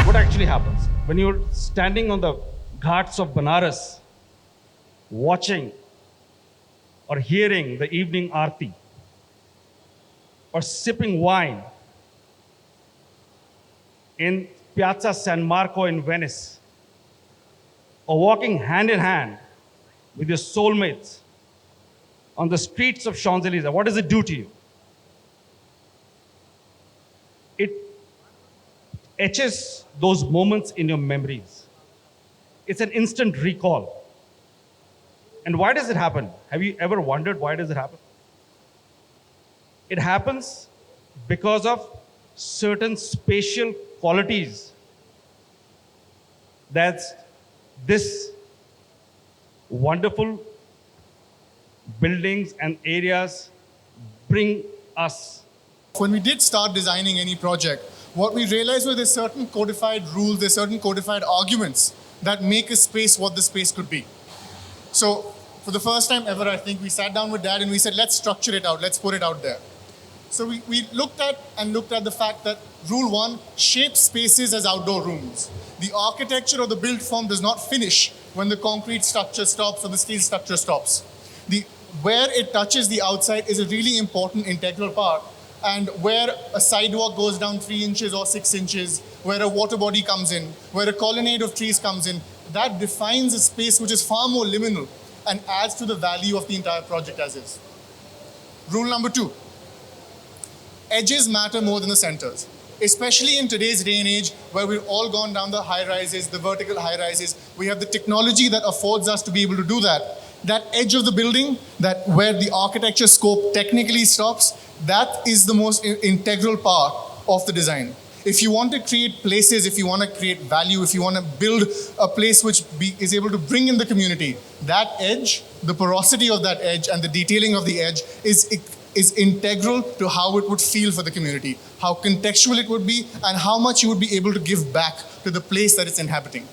What actually happens when you're standing on the ghats of Banaras, watching or hearing the evening aarti, or sipping wine in Piazza San Marco in Venice, or walking hand in hand with your soulmates on the streets of Champs-Élysées, what does it do to you? It etches those moments in your memories. It's an instant recall. And why does it happen? Have you ever wondered why does it happen? It happens because of certain spatial qualities that this wonderful buildings and areas bring us. When we did start designing any project, what we realized were there's certain codified rules, there's certain codified arguments that make a space what the space could be. So for the first time ever, I think we sat down with Dad and we said, let's structure it out, let's put it out there. So we looked at the fact that rule one, shape spaces as outdoor rooms. The architecture or the built form does not finish when the concrete structure stops or the steel structure stops. Where it touches the outside is a really important integral part. And where a sidewalk goes down 3 inches or 6 inches, where a water body comes in, where a colonnade of trees comes in, that defines a space which is far more liminal and adds to the value of the entire project as is. Rule number 2, edges matter more than the centers. Especially in today's day and age where we've all gone down the high rises, the vertical high rises, we have the technology that affords us to be able to do that. That edge of the building, that where the architecture scope technically stops, that is the most integral part of the design. If you want to create places, if you want to create value, if you want to build a place which is able to bring in the community, that edge, the porosity of that edge and the detailing of the edge is integral to how it would feel for the community, how contextual it would be, and how much you would be able to give back to the place that it's inhabiting.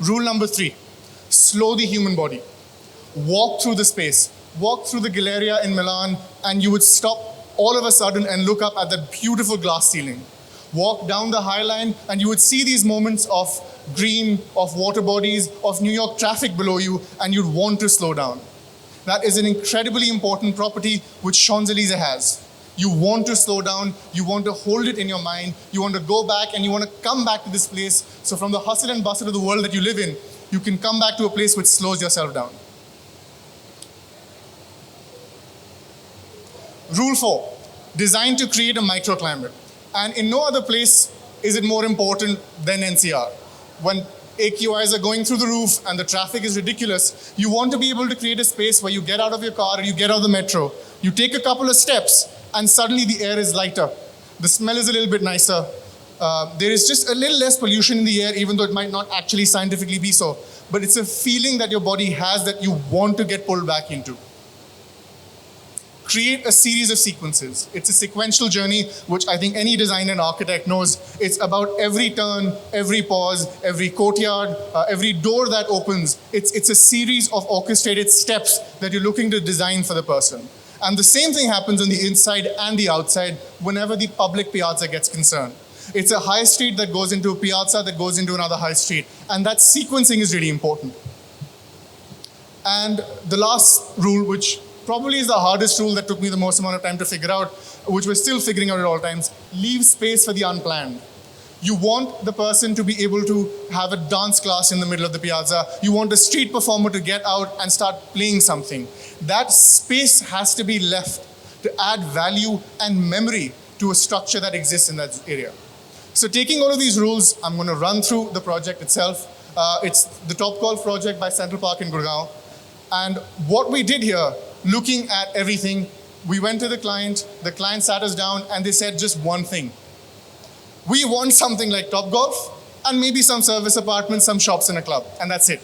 Rule number 3, slow the human body. Walk through the space. Walk through the Galleria in Milan and you would stop all of a sudden and look up at that beautiful glass ceiling. Walk down the High Line and you would see these moments of green, of water bodies, of New York traffic below you, and you'd want to slow down. That is an incredibly important property which Champs-Élysées has. You want to slow down, you want to hold it in your mind, you want to go back and you want to come back to this place. So from the hustle and bustle of the world that you live in, you can come back to a place which slows yourself down. Rule 4, design to create a microclimate. And in no other place is it more important than NCR. When AQIs are going through the roof and the traffic is ridiculous, you want to be able to create a space where you get out of your car or you get out of the metro, you take a couple of steps and suddenly the air is lighter. The smell is a little bit nicer. There is just a little less pollution in the air, even though it might not actually scientifically be so. But it's a feeling that your body has that you want to get pulled back into. Create a series of sequences. It's a sequential journey, which I think any designer and architect knows. It's about every turn, every pause, every courtyard, every door that opens. It's a series of orchestrated steps that you're looking to design for the person. And the same thing happens on the inside and the outside whenever the public piazza gets concerned. It's a high street that goes into a piazza that goes into another high street. And that sequencing is really important. And the last rule, which probably is the hardest rule that took me the most amount of time to figure out, which we're still figuring out at all times, leave space for the unplanned. You want the person to be able to have a dance class in the middle of the piazza. You want a street performer to get out and start playing something. That space has to be left to add value and memory to a structure that exists in that area. So taking all of these rules, I'm going to run through the project itself. It's the Top Golf project by Central Park in Gurgaon. And what we did here, looking at everything, we went to the client sat us down and they said just one thing. We want something like Top Golf and maybe some service apartments, some shops and a club, and that's it.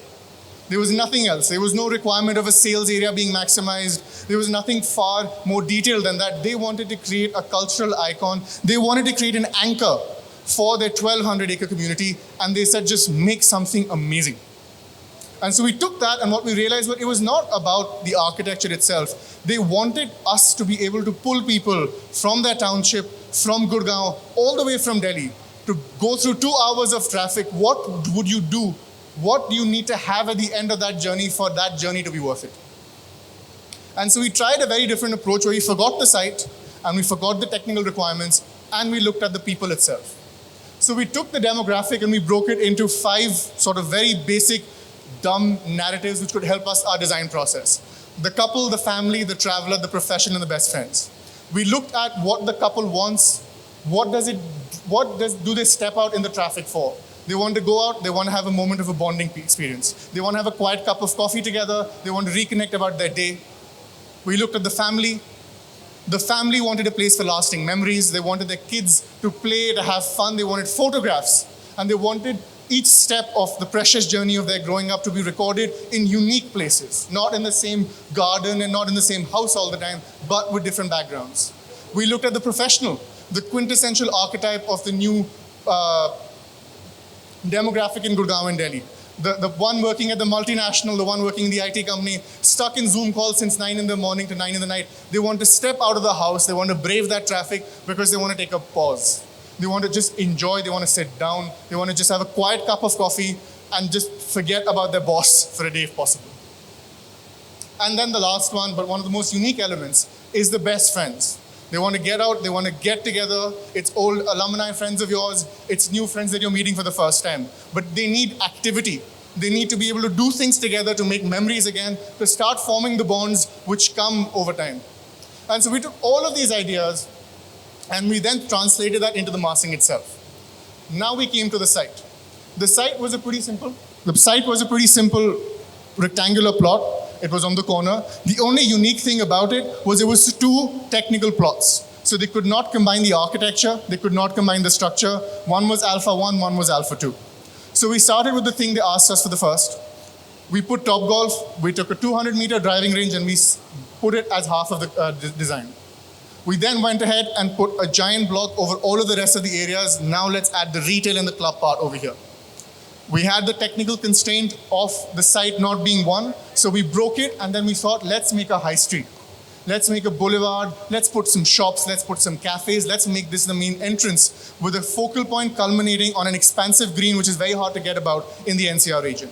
There was nothing else. There was no requirement of a sales area being maximized. There was nothing far more detailed than that. They wanted to create a cultural icon. They wanted to create an anchor for their 1,200-acre community, and they said just make something amazing. And so we took that, and what we realized was it was not about the architecture itself. They wanted us to be able to pull people from their township, from Gurgaon, all the way from Delhi, to go through 2 hours of traffic. What would you do? What do you need to have at the end of that journey for that journey to be worth it? And so we tried a very different approach where we forgot the site, and we forgot the technical requirements, and we looked at the people itself. So we took the demographic and we broke it into 5 sort of very basic, dumb narratives which could help us our design process. The couple, the family, the traveler, the profession, and the best friends. We looked at what the couple wants. Do they step out in the traffic for? They want to go out, they want to have a moment of a bonding experience. They want to have a quiet cup of coffee together, they want to reconnect about their day. We looked at the family. The family wanted a place for lasting memories. They wanted their kids to play, to have fun. They wanted photographs. And they wanted each step of the precious journey of their growing up to be recorded in unique places, not in the same garden and not in the same house all the time, but with different backgrounds. We looked at the professional, the quintessential archetype of the new demographic in Gurgaon and Delhi. The one working at the multinational, the one working in the IT company, stuck in Zoom calls since 9 in the morning to 9 in the night. They want to step out of the house. They want to brave that traffic because they want to take a pause. They want to just enjoy. They want to sit down. They want to just have a quiet cup of coffee and just forget about their boss for a day if possible. And then the last one, but one of the most unique elements, is the best friends. They want to get out, they want to get together. It's old alumni friends of yours, it's new friends that you're meeting for the first time. But they need activity. They need to be able to do things together to make memories again, to start forming the bonds which come over time. And so we took all of these ideas and we then translated that into the massing itself. Now we came to the site. The site was a pretty simple rectangular plot. It was on the corner. The only unique thing about it was 2 technical plots. So they could not combine the architecture, they could not combine the structure. One was Alpha 1, one was Alpha 2. So we started with the thing they asked us for the first. We put Topgolf, we took a 200-meter driving range and we put it as half of the design. We then went ahead and put a giant block over all of the rest of the areas. Now let's add the retail and the club part over here. We had the technical constraint of the site not being one, so we broke it and then we thought, let's make a high street. Let's make a boulevard, let's put some shops, let's put some cafes, let's make this the main entrance with a focal point culminating on an expansive green which is very hard to get about in the NCR region.